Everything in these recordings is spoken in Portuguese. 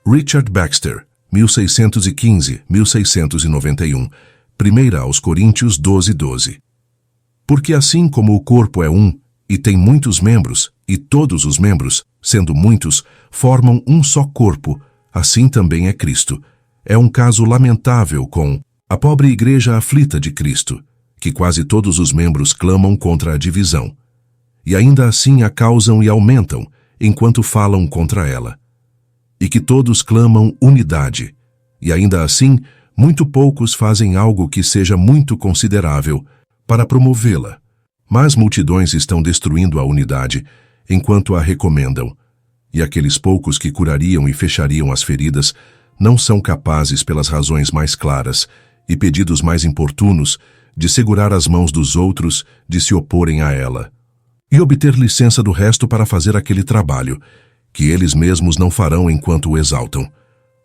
Richard Baxter, 1615-1691, 1 aos Coríntios 12:12. Porque assim como o corpo é um, e tem muitos membros, e todos os membros, sendo muitos, formam um só corpo, assim também é Cristo. É um caso lamentável com a pobre igreja aflita de Cristo, que quase todos os membros clamam contra a divisão, e ainda assim a causam e aumentam, enquanto falam contra ela. E que todos clamam unidade, e ainda assim muito poucos fazem algo que seja muito considerável para promovê-la. Mas multidões estão destruindo a unidade, enquanto a recomendam, e aqueles poucos que curariam e fechariam as feridas não são capazes, pelas razões mais claras e pedidos mais importunos, de segurar as mãos dos outros, de se oporem a ela, e obter licença do resto para fazer aquele trabalho, que eles mesmos não farão enquanto o exaltam.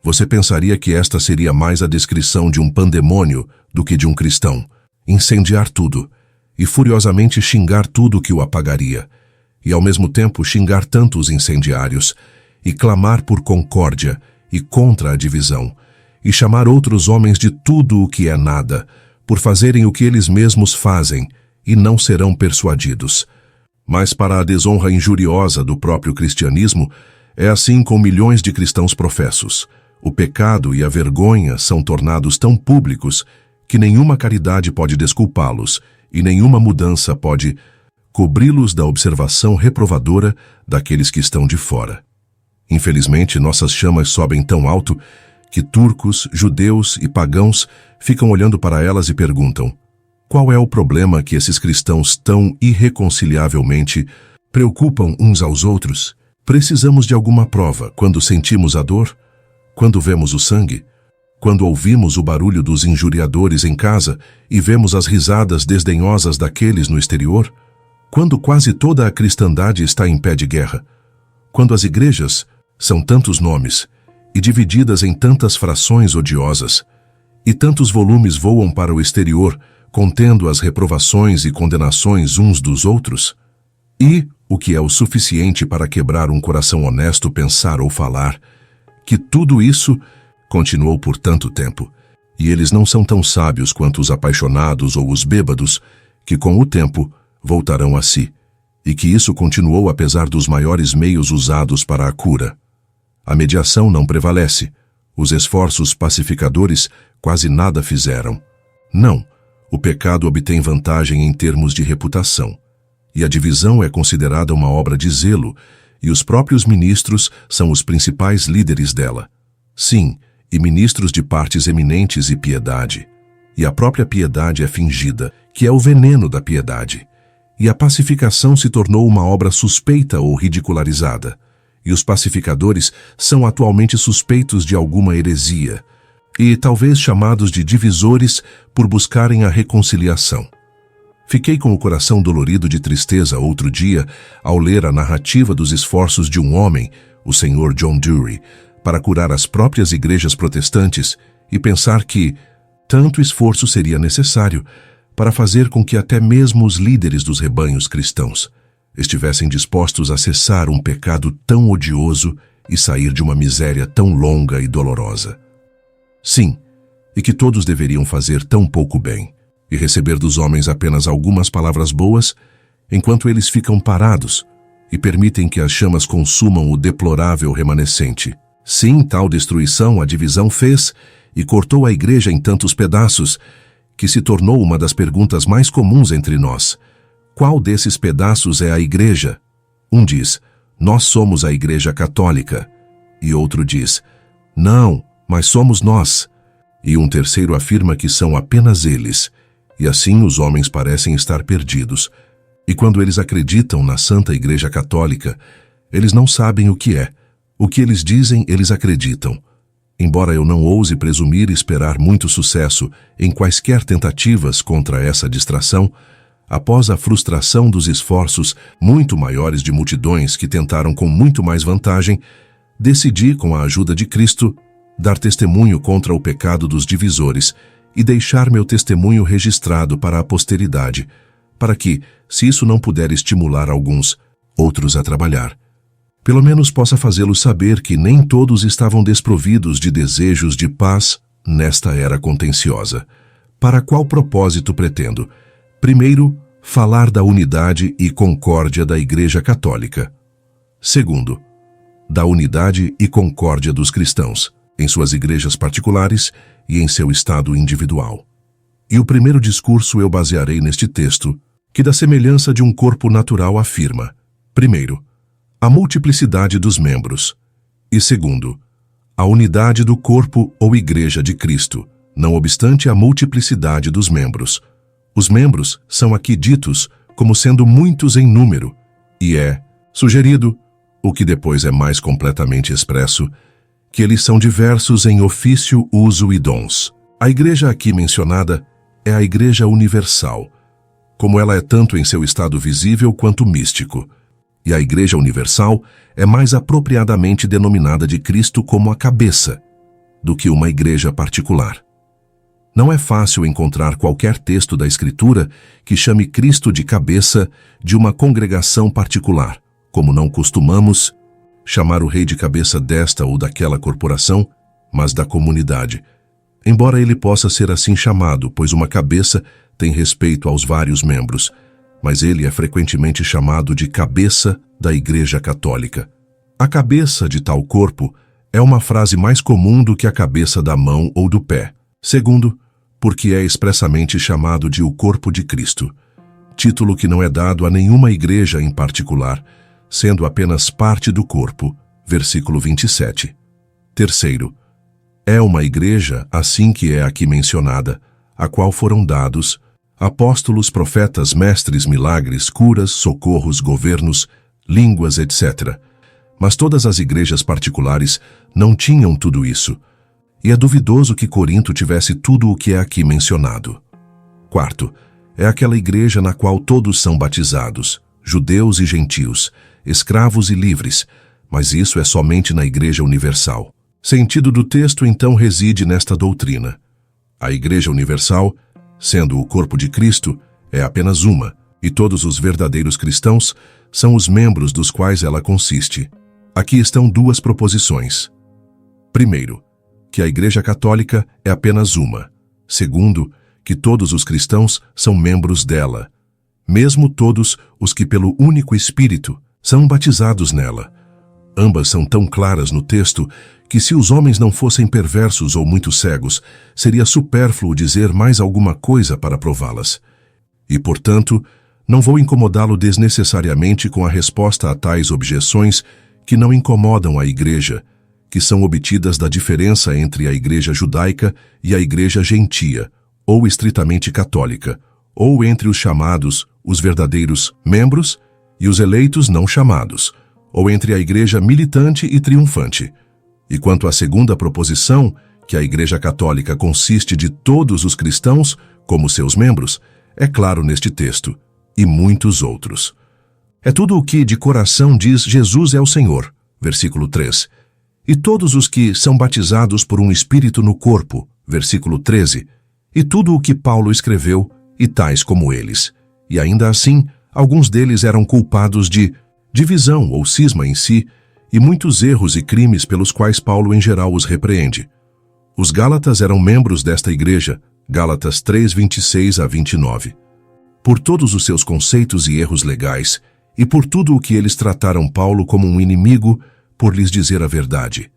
Você pensaria que esta seria mais a descrição de um pandemônio do que de um cristão: incendiar tudo, e furiosamente xingar tudo que o apagaria, e ao mesmo tempo xingar tanto os incendiários, e clamar por concórdia e contra a divisão, e chamar outros homens de tudo o que é nada, por fazerem o que eles mesmos fazem, e não serão persuadidos. Mas para a desonra injuriosa do próprio cristianismo, é assim com milhões de cristãos professos. O pecado e a vergonha são tornados tão públicos que nenhuma caridade pode desculpá-los, e nenhuma mudança pode cobri-los da observação reprovadora daqueles que estão de fora. Infelizmente, nossas chamas sobem tão alto que turcos, judeus e pagãos ficam olhando para elas e perguntam: qual é o problema que esses cristãos tão irreconciliavelmente preocupam uns aos outros? Precisamos de alguma prova quando sentimos a dor, quando vemos o sangue, quando ouvimos o barulho dos injuriadores em casa e vemos as risadas desdenhosas daqueles no exterior, quando quase toda a cristandade está em pé de guerra, quando as igrejas são tantos nomes e divididas em tantas frações odiosas, e tantos volumes voam para o exterior, contendo as reprovações e condenações uns dos outros? E, o que é o suficiente para quebrar um coração honesto pensar ou falar, que tudo isso continuou por tanto tempo, e eles não são tão sábios quanto os apaixonados ou os bêbados, que com o tempo voltarão a si, e que isso continuou apesar dos maiores meios usados para a cura. A mediação não prevalece, os esforços pacificadores quase nada fizeram. Não, o pecado obtém vantagem em termos de reputação, e a divisão é considerada uma obra de zelo, e os próprios ministros são os principais líderes dela. Sim, e ministros de partes eminentes e piedade. E a própria piedade é fingida, que é o veneno da piedade. E a pacificação se tornou uma obra suspeita ou ridicularizada. E os pacificadores são atualmente suspeitos de alguma heresia, e talvez chamados de divisores por buscarem a reconciliação. Fiquei com o coração dolorido de tristeza outro dia ao ler a narrativa dos esforços de um homem, o Sr. John Dewey, para curar as próprias igrejas protestantes e pensar que tanto esforço seria necessário para fazer com que até mesmo os líderes dos rebanhos cristãos estivessem dispostos a cessar um pecado tão odioso e sair de uma miséria tão longa e dolorosa. Sim, e que todos deveriam fazer tão pouco bem e receber dos homens apenas algumas palavras boas, enquanto eles ficam parados e permitem que as chamas consumam o deplorável remanescente. Sim, tal destruição a divisão fez e cortou a igreja em tantos pedaços, que se tornou uma das perguntas mais comuns entre nós. Qual desses pedaços é a igreja? Um diz: nós somos a igreja católica. E outro diz: não, mas somos nós. E um terceiro afirma que são apenas eles. E assim os homens parecem estar perdidos. E quando eles acreditam na Santa Igreja Católica, eles não sabem o que é. O que eles dizem, eles acreditam. Embora eu não ouse presumir e esperar muito sucesso em quaisquer tentativas contra essa distração, após a frustração dos esforços muito maiores de multidões que tentaram com muito mais vantagem, decidi, com a ajuda de Cristo, dar testemunho contra o pecado dos divisores e deixar meu testemunho registrado para a posteridade, para que, se isso não puder estimular alguns, outros a trabalhar. pelo menos possa fazê-los saber que nem todos estavam desprovidos de desejos de paz nesta era contenciosa. Para qual propósito pretendo? Primeiro, falar da unidade e concórdia da Igreja Católica. Segundo, da unidade e concórdia dos cristãos, em suas igrejas particulares e em seu estado individual. E o primeiro discurso eu basearei neste texto, que da semelhança de um corpo natural afirma, primeiro, a multiplicidade dos membros, e segundo, a unidade do corpo ou igreja de Cristo, não obstante a multiplicidade dos membros. Os membros são aqui ditos como sendo muitos em número, e é sugerido, o que depois é mais completamente expresso, que eles são diversos em ofício, uso e dons. A igreja aqui mencionada é a Igreja Universal, como ela é tanto em seu estado visível quanto místico. E a Igreja Universal é mais apropriadamente denominada de Cristo como a cabeça, do que uma igreja particular. Não é fácil encontrar qualquer texto da Escritura que chame Cristo de cabeça de uma congregação particular, como não costumamos chamar o rei de cabeça desta ou daquela corporação, mas da comunidade. Embora ele possa ser assim chamado, pois uma cabeça tem respeito aos vários membros, mas ele é frequentemente chamado de cabeça da Igreja Católica. A cabeça de tal corpo é uma frase mais comum do que a cabeça da mão ou do pé. Segundo, porque é expressamente chamado de o corpo de Cristo, título que não é dado a nenhuma igreja em particular, sendo apenas parte do corpo. Versículo 27. Terceiro, é uma igreja, assim que é aqui mencionada, a qual foram dados apóstolos, profetas, mestres, milagres, curas, socorros, governos, línguas, etc. Mas todas as igrejas particulares não tinham tudo isso, e é duvidoso que Corinto tivesse tudo o que é aqui mencionado. Quarto, é aquela igreja na qual todos são batizados, judeus e gentios, escravos e livres, mas isso é somente na Igreja Universal. Sentido do texto então reside nesta doutrina. A Igreja Universal, sendo o corpo de Cristo, é apenas uma, e todos os verdadeiros cristãos são os membros dos quais ela consiste. Aqui estão duas proposições. Primeiro, que a Igreja Católica é apenas uma. Segundo, que todos os cristãos são membros dela, mesmo todos os que pelo único Espírito são batizados nela. Ambas são tão claras no texto que se os homens não fossem perversos ou muito cegos, seria supérfluo dizer mais alguma coisa para prová-las. E, portanto, não vou incomodá-lo desnecessariamente com a resposta a tais objeções que não incomodam a Igreja, que são obtidas da diferença entre a Igreja judaica e a Igreja gentia, ou estritamente católica, ou entre os chamados, os verdadeiros membros, e os eleitos não chamados, ou entre a Igreja militante e triunfante. E quanto à segunda proposição, que a Igreja Católica consiste de todos os cristãos como seus membros, é claro neste texto, e muitos outros. É tudo o que de coração diz Jesus é o Senhor, versículo 3. E todos os que são batizados por um Espírito no corpo, versículo 13. E tudo o que Paulo escreveu, e tais como eles. E ainda assim, alguns deles eram culpados de divisão ou cisma em si, e muitos erros e crimes pelos quais Paulo em geral os repreende. Os Gálatas eram membros desta igreja, Gálatas 3, 26 a 29. Por todos os seus conceitos e erros legais, e por tudo o que eles trataram Paulo como um inimigo, por lhes dizer a verdade.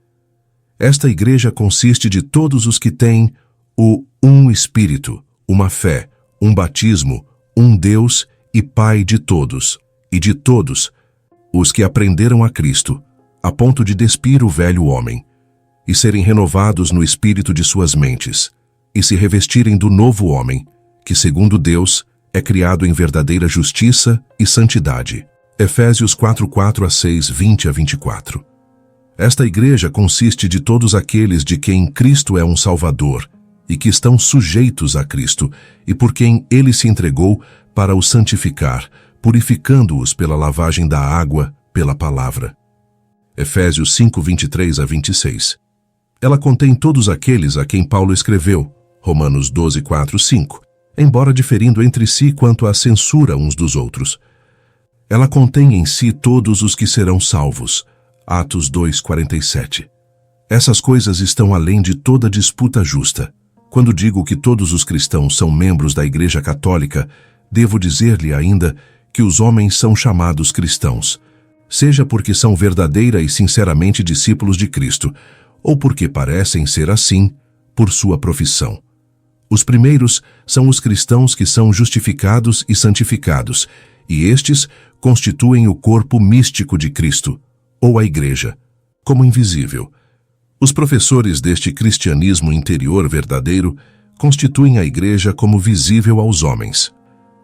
Esta igreja consiste de todos os que têm o um Espírito, uma fé, um batismo, um Deus e Pai de todos, e de todos os que aprenderam a Cristo, a ponto de despir o velho homem, e serem renovados no espírito de suas mentes, e se revestirem do novo homem, que segundo Deus é criado em verdadeira justiça e santidade. Efésios 4, 4 a 6, 20 a 24. Esta igreja consiste de todos aqueles de quem Cristo é um Salvador, e que estão sujeitos a Cristo, e por quem Ele se entregou para os santificar, purificando-os pela lavagem da água, pela palavra. Efésios 5, 23 a 26. Ela contém todos aqueles a quem Paulo escreveu, Romanos 12, 4, 5, embora diferindo entre si quanto à censura uns dos outros. Ela contém em si todos os que serão salvos, Atos 2:47. Essas coisas estão além de toda disputa justa. Quando digo que todos os cristãos são membros da Igreja Católica, devo dizer-lhe ainda que os homens são chamados cristãos, seja porque são verdadeira e sinceramente discípulos de Cristo, ou porque parecem ser assim por sua profissão. Os primeiros são os cristãos que são justificados e santificados, e estes constituem o corpo místico de Cristo, ou a Igreja, como invisível. Os professores deste cristianismo interior verdadeiro constituem a Igreja como visível aos homens.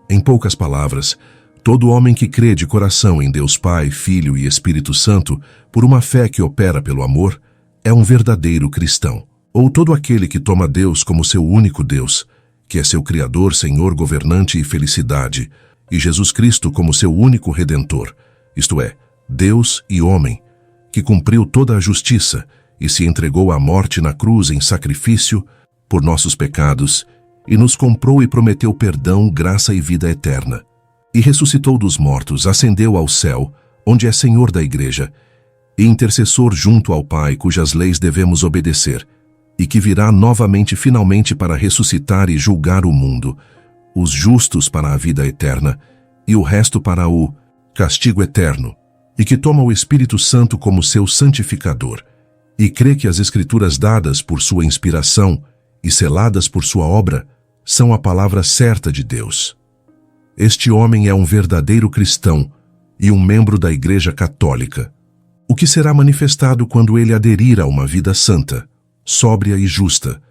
Em poucas palavras, todo homem que crê de coração em Deus Pai, Filho e Espírito Santo, por uma fé que opera pelo amor, é um verdadeiro cristão. Ou todo aquele que toma Deus como seu único Deus, que é seu Criador, Senhor, governante e felicidade, e Jesus Cristo como seu único Redentor, isto é, Deus e homem, que cumpriu toda a justiça e se entregou à morte na cruz em sacrifício por nossos pecados, e nos comprou e prometeu perdão, graça e vida eterna. E ressuscitou dos mortos, ascendeu ao céu, onde é Senhor da Igreja, e intercessor junto ao Pai, cujas leis devemos obedecer, e que virá novamente finalmente para ressuscitar e julgar o mundo, os justos para a vida eterna, e o resto para o castigo eterno, e que toma o Espírito Santo como seu santificador, e crê que as Escrituras dadas por sua inspiração e seladas por sua obra são a palavra certa de Deus. Este homem é um verdadeiro cristão e um membro da Igreja Católica, o que será manifestado quando ele aderir a uma vida santa, sóbria e justa,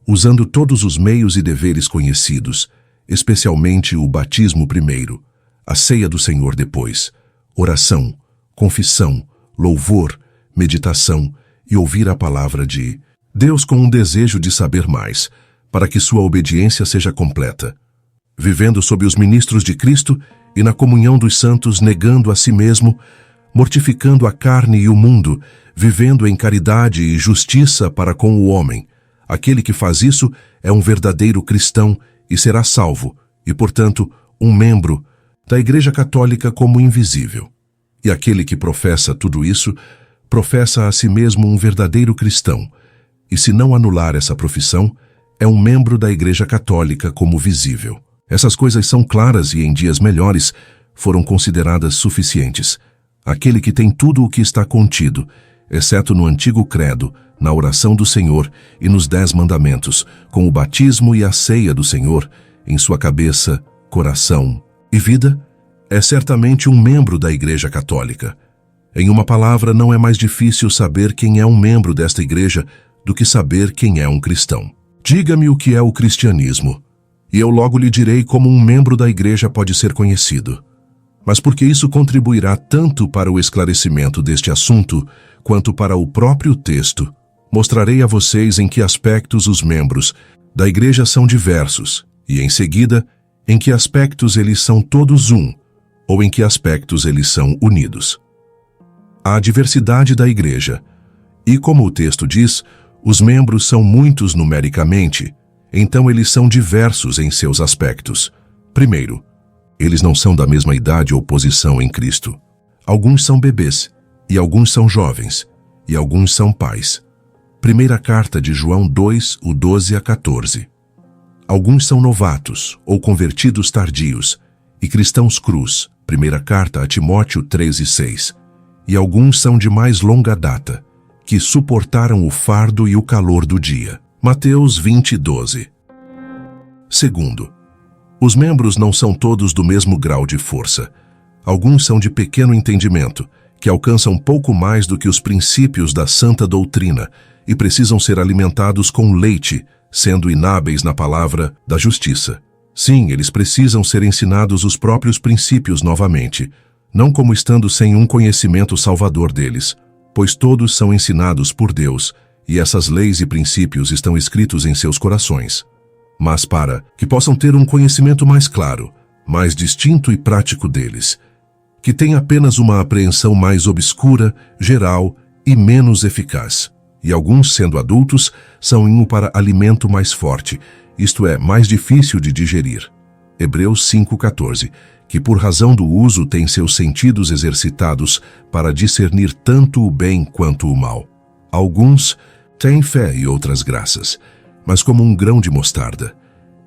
usando todos os meios e deveres conhecidos, especialmente o batismo primeiro, a ceia do Senhor depois, oração, confissão, louvor, meditação e ouvir a palavra de Deus com um desejo de saber mais, para que sua obediência seja completa, vivendo sob os ministros de Cristo e na comunhão dos santos, negando a si mesmo, mortificando a carne e o mundo, vivendo em caridade e justiça para com o homem. Aquele que faz isso é um verdadeiro cristão e será salvo, e, portanto, um membro da Igreja Católica como invisível. E aquele que professa tudo isso, professa a si mesmo um verdadeiro cristão, e se não anular essa profissão, é um membro da Igreja Católica como visível. Essas coisas são claras e em dias melhores foram consideradas suficientes. Aquele que tem tudo o que está contido, exceto no antigo credo, na oração do Senhor e nos 10 mandamentos, com o batismo e a ceia do Senhor, em sua cabeça, coração e vida, é certamente um membro da Igreja Católica. Em uma palavra, não é mais difícil saber quem é um membro desta igreja do que saber quem é um cristão. Diga-me o que é o cristianismo, e eu logo lhe direi como um membro da igreja pode ser conhecido. Mas porque isso contribuirá tanto para o esclarecimento deste assunto, quanto para o próprio texto, mostrarei a vocês em que aspectos os membros da igreja são diversos, e em seguida, em que aspectos eles são todos um, ou em que aspectos eles são unidos. A diversidade da igreja, e como o texto diz, os membros são muitos numericamente, então eles são diversos em seus aspectos. Primeiro, eles não são da mesma idade ou posição em Cristo. Alguns são bebês, e alguns são jovens, e alguns são pais. Primeira carta de João 2, o 12 a 14. Alguns são novatos, ou convertidos tardios, e cristãos crus. Primeira carta a Timóteo 3 e 6. E alguns são de mais longa data, que suportaram o fardo e o calor do dia. Mateus 20, 12. Segundo, os membros não são todos do mesmo grau de força. Alguns são de pequeno entendimento, que alcançam pouco mais do que os princípios da santa doutrina e precisam ser alimentados com leite, sendo inábeis na palavra da justiça. Sim, eles precisam ser ensinados os próprios princípios novamente, não como estando sem um conhecimento salvador deles, pois todos são ensinados por Deus, e essas leis e princípios estão escritos em seus corações. Mas para que possam ter um conhecimento mais claro, mais distinto e prático deles, que tem apenas uma apreensão mais obscura, geral e menos eficaz. E alguns, sendo adultos, são indo para alimento mais forte, isto é, mais difícil de digerir. Hebreus 5,14, que por razão do uso têm seus sentidos exercitados para discernir tanto o bem quanto o mal. Alguns têm fé e outras graças, mas como um grão de mostarda,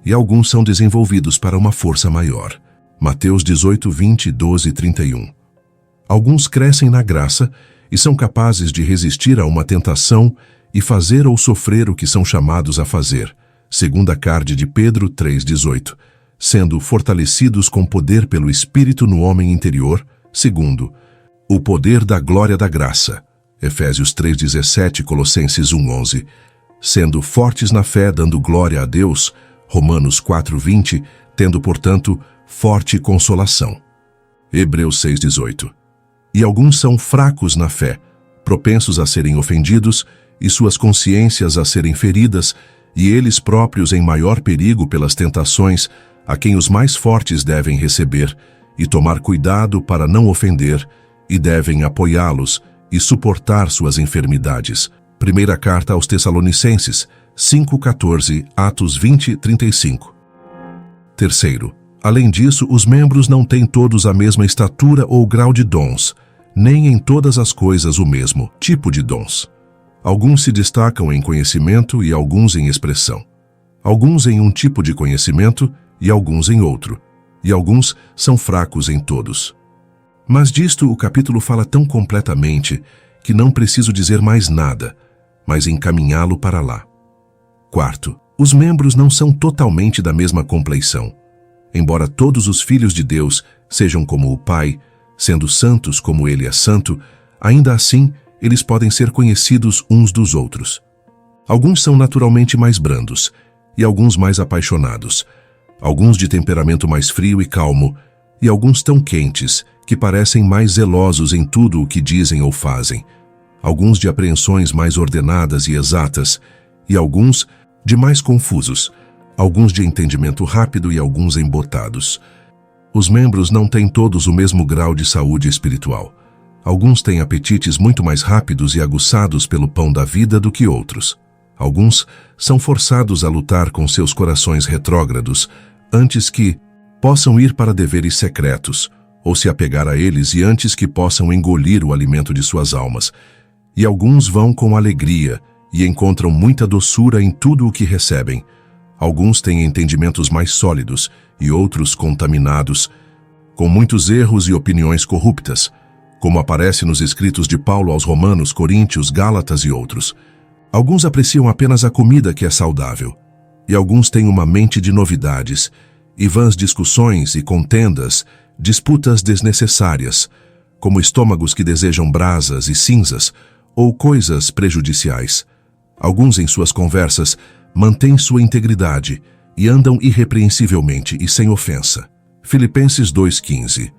e alguns são desenvolvidos para uma força maior. Mateus 18, 20, 12 e 31. Alguns crescem na graça e são capazes de resistir a uma tentação e fazer ou sofrer o que são chamados a fazer, segundo a carta de Pedro 3,18, sendo fortalecidos com poder pelo Espírito no homem interior, segundo o poder da glória da graça, Efésios 3,17, Colossenses 1,11, sendo fortes na fé, dando glória a Deus, Romanos 4,20, tendo, portanto, forte consolação, Hebreus 6,18. E alguns são fracos na fé, propensos a serem ofendidos e suas consciências a serem feridas, e eles próprios em maior perigo pelas tentações, a quem os mais fortes devem receber e tomar cuidado para não ofender, e devem apoiá-los e suportar suas enfermidades. Primeira carta aos Tessalonicenses, 5:14, Atos 20:35. Terceiro, além disso, os membros não têm todos a mesma estatura ou grau de dons, nem em todas as coisas o mesmo tipo de dons. Alguns se destacam em conhecimento e alguns em expressão. Alguns em um tipo de conhecimento e alguns em outro. E alguns são fracos em todos. Mas disto o capítulo fala tão completamente que não preciso dizer mais nada, mas encaminhá-lo para lá. Quarto, os membros não são totalmente da mesma compleição. Embora todos os filhos de Deus sejam como o Pai, sendo santos como Ele é santo, ainda assim eles podem ser conhecidos uns dos outros. Alguns são naturalmente mais brandos, e alguns mais apaixonados, alguns de temperamento mais frio e calmo, e alguns tão quentes que parecem mais zelosos em tudo o que dizem ou fazem, alguns de apreensões mais ordenadas e exatas, e alguns de mais confusos, alguns de entendimento rápido e alguns embotados. Os membros não têm todos o mesmo grau de saúde espiritual. Alguns têm apetites muito mais rápidos e aguçados pelo pão da vida do que outros. Alguns são forçados a lutar com seus corações retrógrados antes que possam ir para deveres secretos, ou se apegar a eles e antes que possam engolir o alimento de suas almas. E alguns vão com alegria e encontram muita doçura em tudo o que recebem. Alguns têm entendimentos mais sólidos e outros contaminados, com muitos erros e opiniões corruptas, como aparece nos escritos de Paulo aos Romanos, Coríntios, Gálatas e outros. Alguns apreciam apenas a comida que é saudável, e alguns têm uma mente de novidades, e vãs discussões e contendas, disputas desnecessárias, como estômagos que desejam brasas e cinzas, ou coisas prejudiciais. Alguns em suas conversas mantêm sua integridade e andam irrepreensivelmente e sem ofensa. Filipenses 2,15.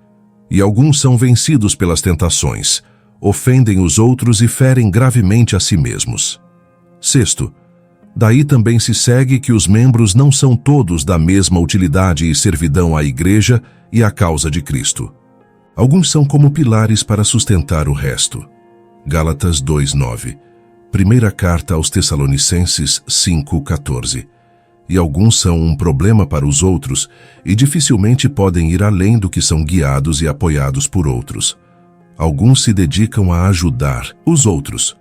E alguns são vencidos pelas tentações, ofendem os outros e ferem gravemente a si mesmos. Sexto, daí também se segue que os membros não são todos da mesma utilidade e servidão à Igreja e à causa de Cristo. Alguns são como pilares para sustentar o resto. Gálatas 2,9. Primeira carta aos Tessalonicenses 5,14. E alguns são um problema para os outros e dificilmente podem ir além do que são guiados e apoiados por outros. Alguns se dedicam a ajudar os outros.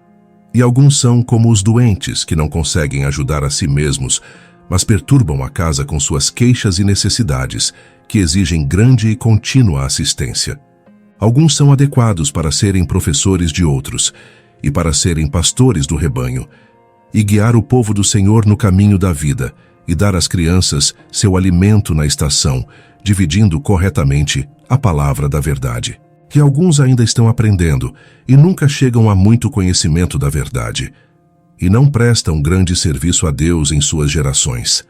E alguns são como os doentes que não conseguem ajudar a si mesmos, mas perturbam a casa com suas queixas e necessidades, que exigem grande e contínua assistência. Alguns são adequados para serem professores de outros e para serem pastores do rebanho, e guiar o povo do Senhor no caminho da vida, e dar às crianças seu alimento na estação, dividindo corretamente a palavra da verdade. Que alguns ainda estão aprendendo e nunca chegam a muito conhecimento da verdade, e não prestam grande serviço a Deus em suas gerações.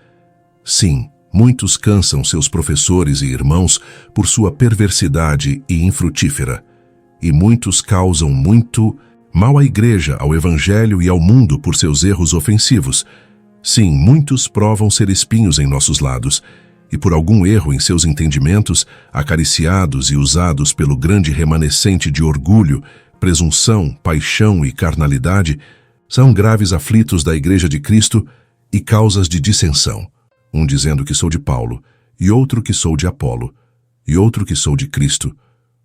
Sim, muitos cansam seus professores e irmãos por sua perversidade e infrutífera, e muitos causam muito mal à Igreja, ao Evangelho e ao mundo por seus erros ofensivos. Sim, muitos provam ser espinhos em nossos lados, e por algum erro em seus entendimentos, acariciados e usados pelo grande remanescente de orgulho, presunção, paixão e carnalidade, são graves aflitos da Igreja de Cristo e causas de dissensão, um dizendo que sou de Paulo, e outro que sou de Apolo, e outro que sou de Cristo,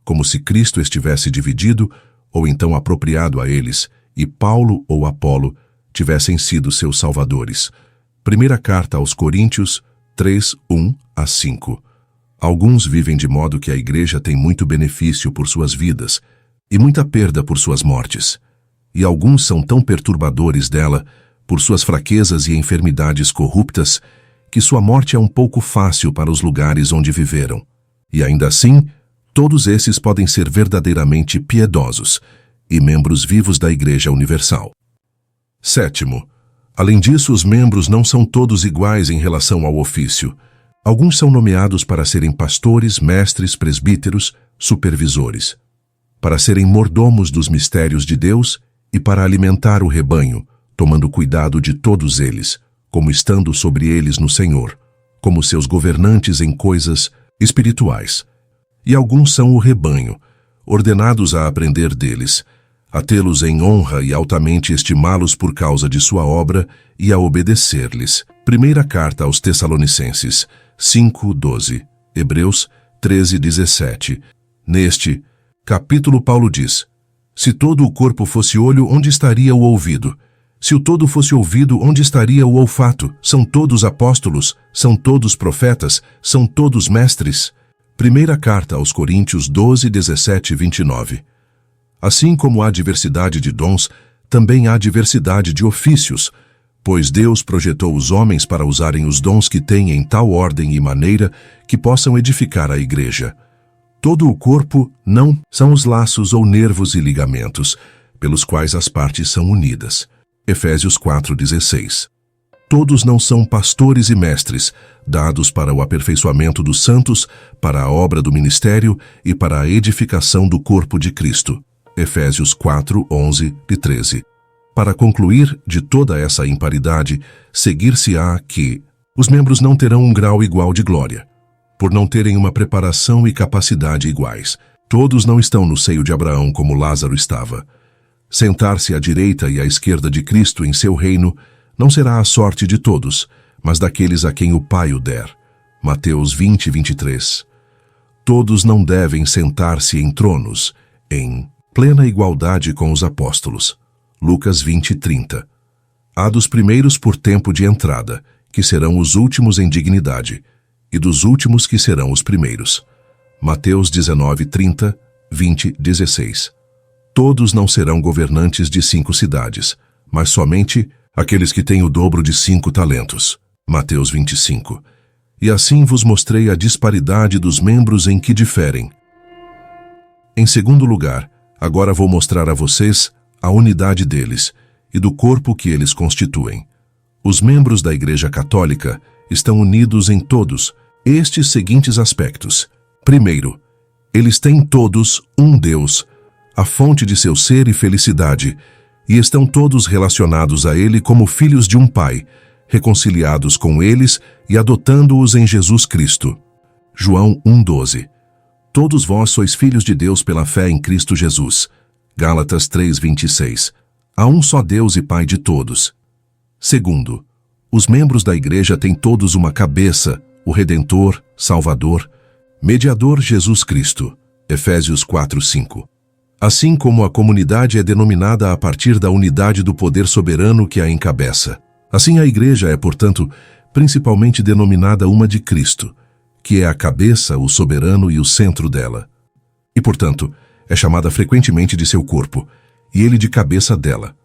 como se Cristo estivesse dividido ou então apropriado a eles, e Paulo ou Apolo tivessem sido seus salvadores. Primeira carta aos Coríntios 3, 1 a 5. Alguns vivem de modo que a igreja tem muito benefício por suas vidas e muita perda por suas mortes. E alguns são tão perturbadores dela, por suas fraquezas e enfermidades corruptas, que sua morte é um pouco fácil para os lugares onde viveram. E ainda assim, todos esses podem ser verdadeiramente piedosos e membros vivos da Igreja Universal. Sétimo, além disso, os membros não são todos iguais em relação ao ofício. Alguns são nomeados para serem pastores, mestres, presbíteros, supervisores, para serem mordomos dos mistérios de Deus e para alimentar o rebanho, tomando cuidado de todos eles, como estando sobre eles no Senhor, como seus governantes em coisas espirituais. E alguns são o rebanho, ordenados a aprender deles, a tê-los em honra e altamente estimá-los por causa de sua obra e a obedecer-lhes. Primeira carta aos Tessalonicenses 5:12, Hebreus 13:17. Neste capítulo Paulo diz: se todo o corpo fosse olho, onde estaria o ouvido? Se o todo fosse ouvido, onde estaria o olfato? São todos apóstolos? São todos profetas? São todos mestres? Primeira carta aos Coríntios 12, 17 e 29. Assim como há diversidade de dons, também há diversidade de ofícios, pois Deus projetou os homens para usarem os dons que têm em tal ordem e maneira que possam edificar a igreja. Todo o corpo não são os laços ou nervos e ligamentos, pelos quais as partes são unidas. Efésios 4:16. Todos não são pastores e mestres, dados para o aperfeiçoamento dos santos, para a obra do ministério e para a edificação do corpo de Cristo. Efésios 4:11 e 13. Para concluir de toda essa imparidade, seguir-se-á que os membros não terão um grau igual de glória, por não terem uma preparação e capacidade iguais. Todos não estão no seio de Abraão como Lázaro estava. Sentar-se à direita e à esquerda de Cristo em seu reino não será a sorte de todos, mas daqueles a quem o Pai o der. Mateus 20:23. Todos não devem sentar-se em tronos, em plena igualdade com os apóstolos. Lucas 20:30. Há dos primeiros por tempo de entrada, que serão os últimos em dignidade, e dos últimos que serão os primeiros. Mateus 19:30, 20:16. Todos não serão governantes de 5 cidades, mas somente aqueles que têm o dobro de 5 talentos. Mateus 25. E assim vos mostrei a disparidade dos membros em que diferem. Em segundo lugar, agora vou mostrar a vocês a unidade deles e do corpo que eles constituem. Os membros da Igreja Católica estão unidos em todos estes seguintes aspectos. Primeiro, eles têm todos um Deus, a fonte de seu ser e felicidade, e estão todos relacionados a Ele como filhos de um Pai, reconciliados com eles e adotando-os em Jesus Cristo. João 1:12. Todos vós sois filhos de Deus pela fé em Cristo Jesus. Gálatas 3:26. Há um só Deus e Pai de todos. Segundo, os membros da Igreja têm todos uma cabeça, o Redentor, Salvador, Mediador Jesus Cristo. Efésios 4:5. Assim como a comunidade é denominada a partir da unidade do poder soberano que a encabeça, assim a Igreja é, portanto, principalmente denominada uma de Cristo, que é a cabeça, o soberano e o centro dela. E, portanto, é chamada frequentemente de seu corpo, e ele de cabeça dela.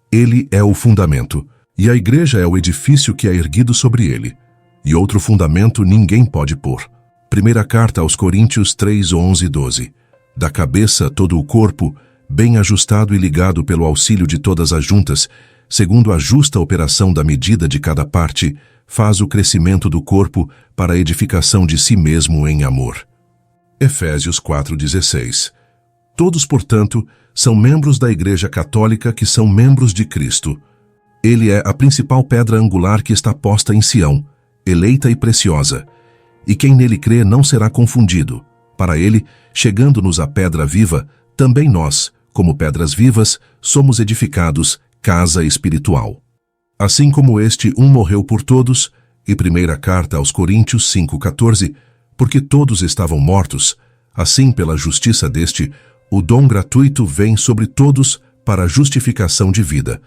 Ele é o fundamento, e a Igreja é o edifício que é erguido sobre ele, e outro fundamento ninguém pode pôr. Primeira carta aos Coríntios 3:11 e 12. Da cabeça todo o corpo, bem ajustado e ligado pelo auxílio de todas as juntas, segundo a justa operação da medida de cada parte, faz o crescimento do corpo para a edificação de si mesmo em amor. Efésios 4:16. Todos, portanto, são membros da Igreja Católica que são membros de Cristo. Ele é a principal pedra angular que está posta em Sião, eleita e preciosa, e quem nele crê não será confundido. Para ele, chegando-nos a pedra viva, também nós, como pedras vivas, somos edificados, casa espiritual. Assim como este um morreu por todos, e primeira carta aos Coríntios 5:14, Porque todos estavam mortos, assim pela justiça deste, o dom gratuito vem sobre todos para a justificação de vida.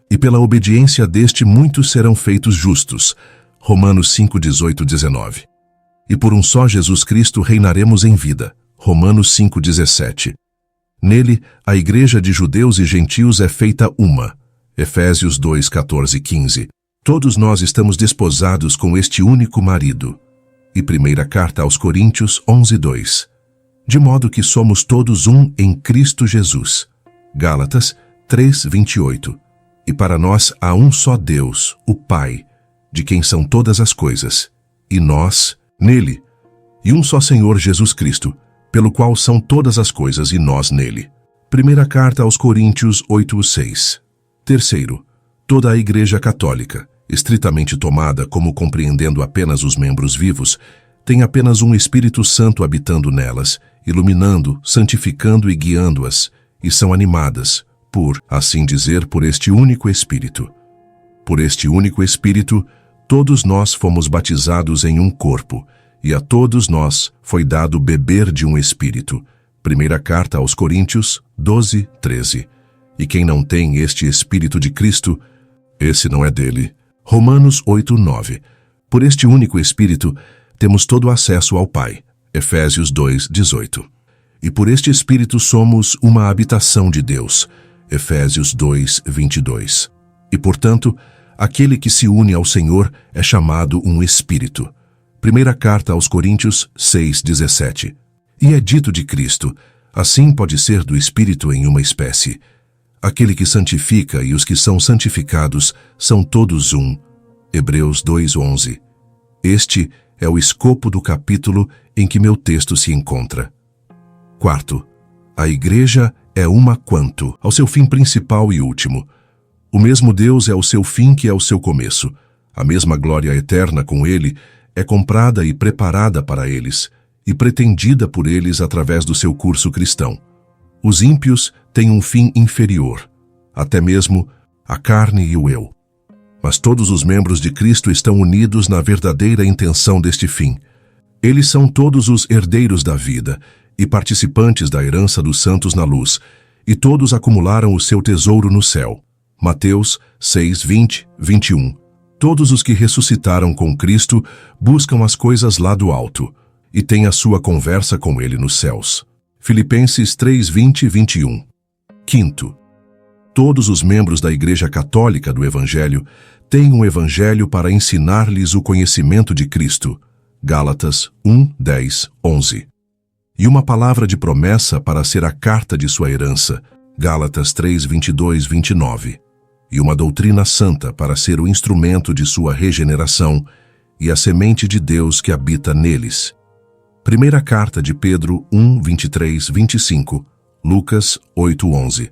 E pela obediência deste muitos serão feitos justos. Romanos 5, 18, 19. E por um só Jesus Cristo reinaremos em vida. Romanos 5, 17. Nele, a igreja de judeus e gentios é feita uma. Efésios 2, 14 e 15. Todos nós estamos desposados com este único marido. E primeira carta aos Coríntios 11, 2. De modo que somos todos um em Cristo Jesus. Gálatas 3, 28. E para nós há um só Deus, o Pai, de quem são todas as coisas, e nós, nele, e um só Senhor Jesus Cristo, pelo qual são todas as coisas e nós nele. Primeira carta aos Coríntios 8, 6. Terceiro, toda a Igreja Católica, estritamente tomada como compreendendo apenas os membros vivos, tem apenas um Espírito Santo habitando nelas, iluminando, santificando e guiando-as, e são animadas, por, assim dizer, por este único Espírito. Por este único Espírito, todos nós fomos batizados em um corpo, e a todos nós foi dado beber de um Espírito. Primeira carta aos Coríntios 12, 13. E quem não tem este Espírito de Cristo, esse não é dele. Romanos 8, 9. Por este único Espírito, temos todo acesso ao Pai. Efésios 2, 18. E por este Espírito somos uma habitação de Deus. Efésios 2, 22. E, portanto, aquele que se une ao Senhor é chamado um Espírito. Primeira carta aos Coríntios 6, 17. E é dito de Cristo, assim pode ser do Espírito em uma espécie. Aquele que santifica e os que são santificados são todos um. Hebreus 2, 11. Este é o escopo do capítulo em que meu texto se encontra. Quarto, a Igreja é uma quanto ao seu fim principal e último. O mesmo Deus é o seu fim que é o seu começo. A mesma glória eterna com ele é comprada e preparada para eles, e pretendida por eles através do seu curso cristão. Os ímpios têm um fim inferior, até mesmo a carne e o eu. Mas todos os membros de Cristo estão unidos na verdadeira intenção deste fim. Eles são todos os herdeiros da vida e participantes da herança dos santos na luz, e todos acumularam o seu tesouro no céu. Mateus 6, 20, 21. Todos os que ressuscitaram com Cristo buscam as coisas lá do alto, e têm a sua conversa com ele nos céus. Filipenses 3, 20 e 21. Quinto, todos os membros da Igreja Católica do Evangelho têm um Evangelho para ensinar-lhes o conhecimento de Cristo. Gálatas 1, 10, 11. E uma palavra de promessa para ser a carta de sua herança. Gálatas 3, 22, 29. E uma doutrina santa para ser o instrumento de sua regeneração e a semente de Deus que habita neles. Primeira carta de Pedro 1, 23, 25. Lucas 8, 11.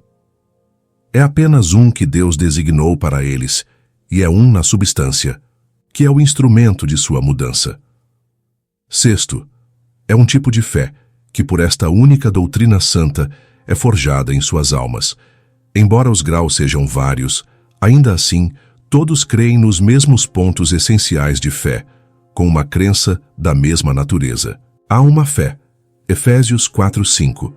É apenas um que Deus designou para eles, e é um na substância, que é o instrumento de sua mudança. Sexto, é um tipo de fé que por esta única doutrina santa é forjada em suas almas. Embora os graus sejam vários, ainda assim, todos creem nos mesmos pontos essenciais de fé, com uma crença da mesma natureza. Há uma fé, Efésios 4, 5,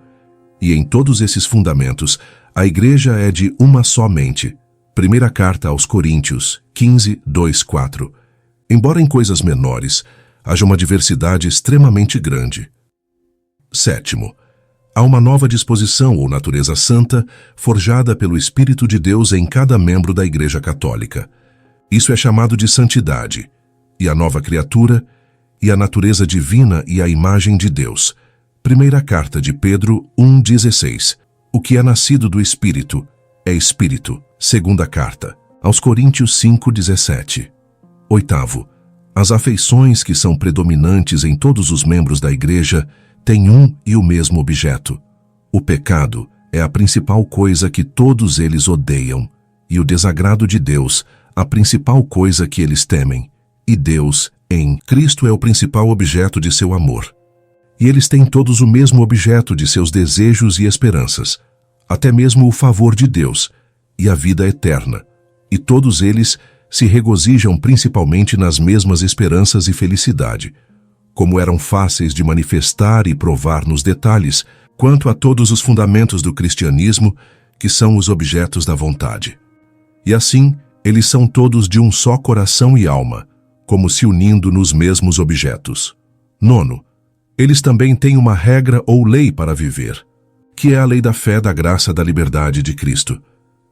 e em todos esses fundamentos, a Igreja é de uma só mente. Primeira carta aos Coríntios 15, 2, 4. Embora em coisas menores, haja uma diversidade extremamente grande. Sétimo, há uma nova disposição ou natureza santa forjada pelo Espírito de Deus em cada membro da Igreja Católica. Isso é chamado de santidade, e a nova criatura, e a natureza divina e a imagem de Deus. Primeira carta de Pedro 1,16. O que é nascido do Espírito é Espírito. Segunda carta aos Coríntios 5,17. Oitavo, as afeições que são predominantes em todos os membros da Igreja têm um e o mesmo objeto. O pecado é a principal coisa que todos eles odeiam, e o desagrado de Deus, a principal coisa que eles temem. E Deus, em Cristo, é o principal objeto de seu amor. E eles têm todos o mesmo objeto de seus desejos e esperanças, até mesmo o favor de Deus e a vida eterna. E todos eles se regozijam principalmente nas mesmas esperanças e felicidade. como eram fáceis de manifestar e provar nos detalhes, quanto a todos os fundamentos do cristianismo, que são os objetos da vontade. E assim, eles são todos de um só coração e alma, como se unindo nos mesmos objetos. 9. Eles também têm uma regra ou lei para viver, que é a lei da fé, da graça, da liberdade de Cristo.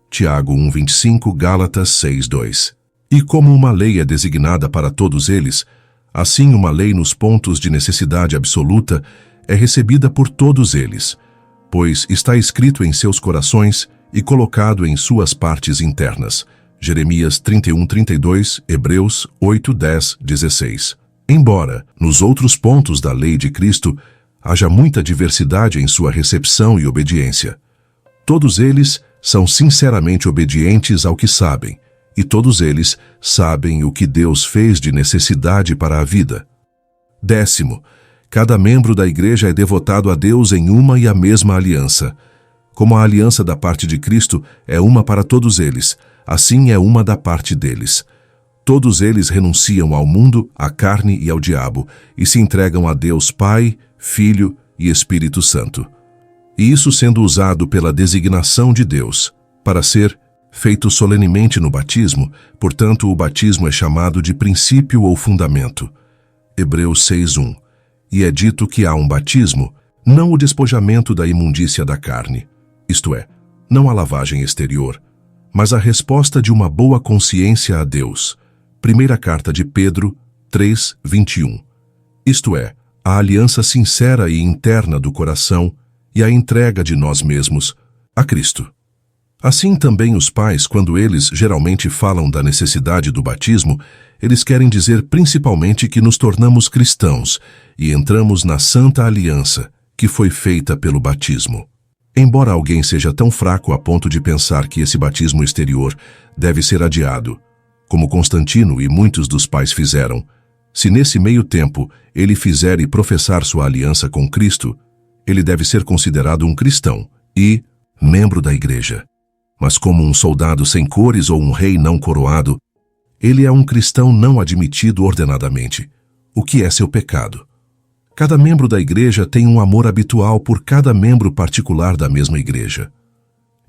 Tiago 1:25, Gálatas 6:2. E como uma lei é designada para todos eles, assim uma lei nos pontos de necessidade absoluta é recebida por todos eles, pois está escrito em seus corações e colocado em suas partes internas. Jeremias 31:32, Hebreus 8:10, 16. Embora, nos outros pontos da lei de Cristo, haja muita diversidade em sua recepção e obediência. Todos eles são sinceramente obedientes ao que sabem, e todos eles sabem o que Deus fez de necessidade para a vida. 10. Cada membro da igreja é devotado a Deus em uma e a mesma aliança. Como a aliança da parte de Cristo é uma para todos eles, assim é uma da parte deles. Todos eles renunciam ao mundo, à carne e ao diabo, e se entregam a Deus Pai, Filho e Espírito Santo. E isso sendo usado pela designação de Deus, para ser feito solenemente no batismo, portanto o batismo é chamado de princípio ou fundamento. Hebreus 6:1. E é dito que há um batismo, não o despojamento da imundícia da carne, isto é, não a lavagem exterior, mas a resposta de uma boa consciência a Deus. Primeira carta de Pedro 3:21. Isto é, a aliança sincera e interna do coração e a entrega de nós mesmos a Cristo. Assim também os pais, quando eles geralmente falam da necessidade do batismo, eles querem dizer principalmente que nos tornamos cristãos e entramos na santa aliança que foi feita pelo batismo. Embora alguém seja tão fraco a ponto de pensar que esse batismo exterior deve ser adiado, como Constantino e muitos dos pais fizeram, se nesse meio tempo ele fizer e professar sua aliança com Cristo, ele deve ser considerado um cristão e membro da igreja. Mas como um soldado sem cores ou um rei não coroado, ele é um cristão não admitido ordenadamente, o que é seu pecado. Cada membro da igreja tem um amor habitual por cada membro particular da mesma igreja.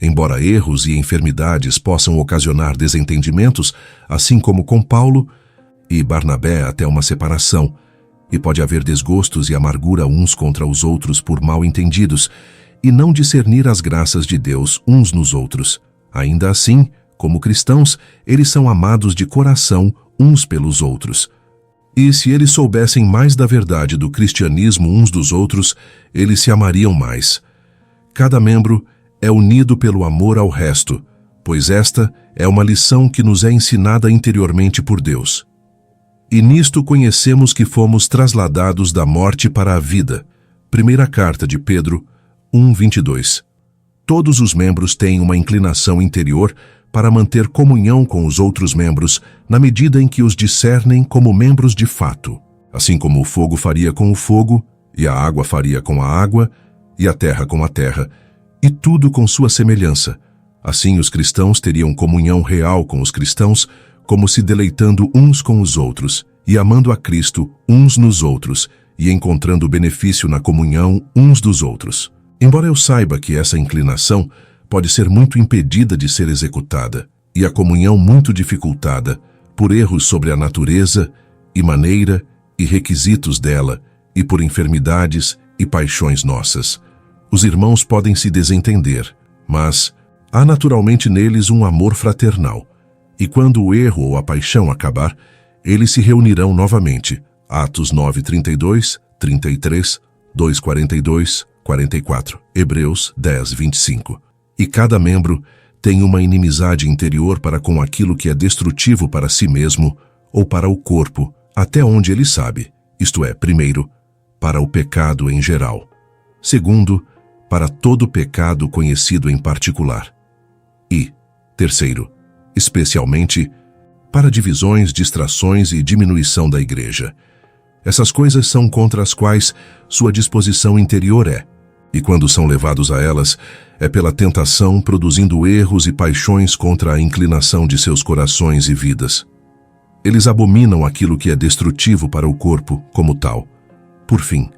Embora erros e enfermidades possam ocasionar desentendimentos, assim como com Paulo e Barnabé até uma separação, e pode haver desgostos e amargura uns contra os outros por mal entendidos, e não discernir as graças de Deus uns nos outros. Ainda assim, como cristãos, eles são amados de coração uns pelos outros. E se eles soubessem mais da verdade do cristianismo uns dos outros, eles se amariam mais. Cada membro é unido pelo amor ao resto, pois esta é uma lição que nos é ensinada interiormente por Deus. E nisto conhecemos que fomos trasladados da morte para a vida. Primeira carta de Pedro 1:22. Todos os membros têm uma inclinação interior para manter comunhão com os outros membros, na medida em que os discernem como membros de fato. Assim como o fogo faria com o fogo, e a água faria com a água, e a terra com a terra, e tudo com sua semelhança. Assim os cristãos teriam comunhão real com os cristãos, como se deleitando uns com os outros, e amando a Cristo uns nos outros, e encontrando benefício na comunhão uns dos outros. Embora eu saiba que essa inclinação pode ser muito impedida de ser executada, e a comunhão muito dificultada, por erros sobre a natureza e maneira e requisitos dela, e por enfermidades e paixões nossas. Os irmãos podem se desentender, mas há naturalmente neles um amor fraternal, e quando o erro ou a paixão acabar, eles se reunirão novamente. Atos 9:32, 33, 2:42, 44, Hebreus 10:25. E cada membro tem uma inimizade interior para com aquilo que é destrutivo para si mesmo ou para o corpo, até onde ele sabe, isto é, primeiro, para o pecado em geral. Segundo, para todo pecado conhecido em particular. E, terceiro, especialmente, para divisões, distrações e diminuição da igreja. Essas coisas são contra as quais sua disposição interior é, e quando são levados a elas, é pela tentação produzindo erros e paixões contra a inclinação de seus corações e vidas. Eles abominam aquilo que é destrutivo para o corpo como tal, por fim.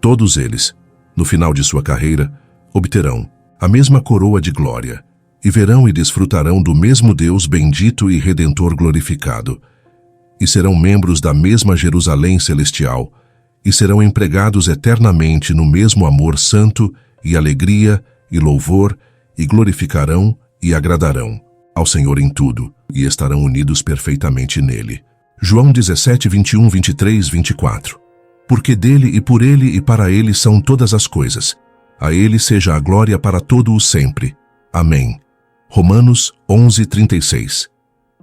Todos eles, no final de sua carreira, obterão a mesma coroa de glória, e verão e desfrutarão do mesmo Deus bendito e Redentor glorificado, e serão membros da mesma Jerusalém celestial, e serão empregados eternamente no mesmo amor santo e alegria e louvor, e glorificarão e agradarão ao Senhor em tudo, e estarão unidos perfeitamente nele. João 17, 21, 23, 24. Porque dele e por ele e para ele são todas as coisas. A ele seja a glória para todo o sempre. Amém. Romanos 11, 36.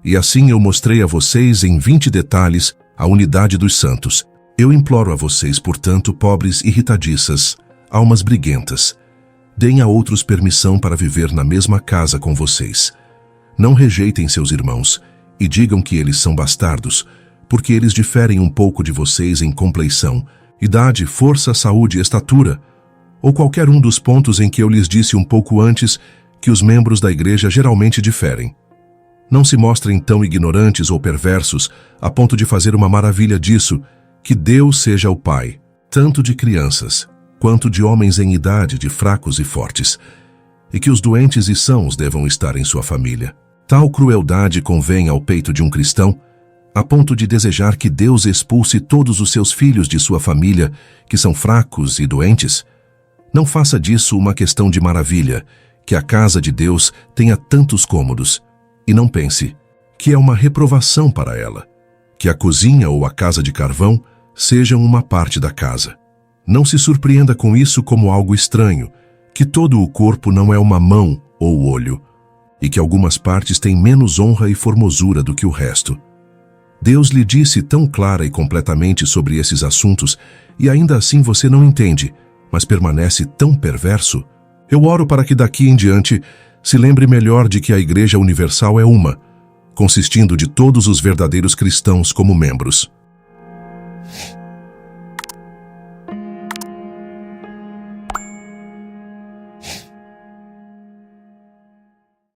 E assim eu mostrei a vocês em 20 detalhes a unidade dos santos. Eu imploro a vocês, portanto, pobres irritadiças, almas briguentas, deem a outros permissão para viver na mesma casa com vocês. Não rejeitem seus irmãos e digam que eles são bastardos, porque eles diferem um pouco de vocês em compleição, idade, força, saúde, estatura, ou qualquer um dos pontos em que eu lhes disse um pouco antes que os membros da igreja geralmente diferem. Não se mostrem tão ignorantes ou perversos a ponto de fazer uma maravilha disso, que Deus seja o Pai, tanto de crianças, quanto de homens em idade, de fracos e fortes, e que os doentes e sãos devam estar em sua família. Tal crueldade convém ao peito de um cristão, a ponto de desejar que Deus expulse todos os seus filhos de sua família, que são fracos e doentes? Não faça disso uma questão de maravilha, que a casa de Deus tenha tantos cômodos, e não pense que é uma reprovação para ela, que a cozinha ou a casa de carvão sejam uma parte da casa. Não se surpreenda com isso como algo estranho, que todo o corpo não é uma mão ou olho, e que algumas partes têm menos honra e formosura do que o resto. Deus lhe disse tão clara e completamente sobre esses assuntos, e ainda assim você não entende, mas permanece tão perverso. Eu oro para que daqui em diante se lembre melhor de que a Igreja Universal é uma, consistindo de todos os verdadeiros cristãos como membros.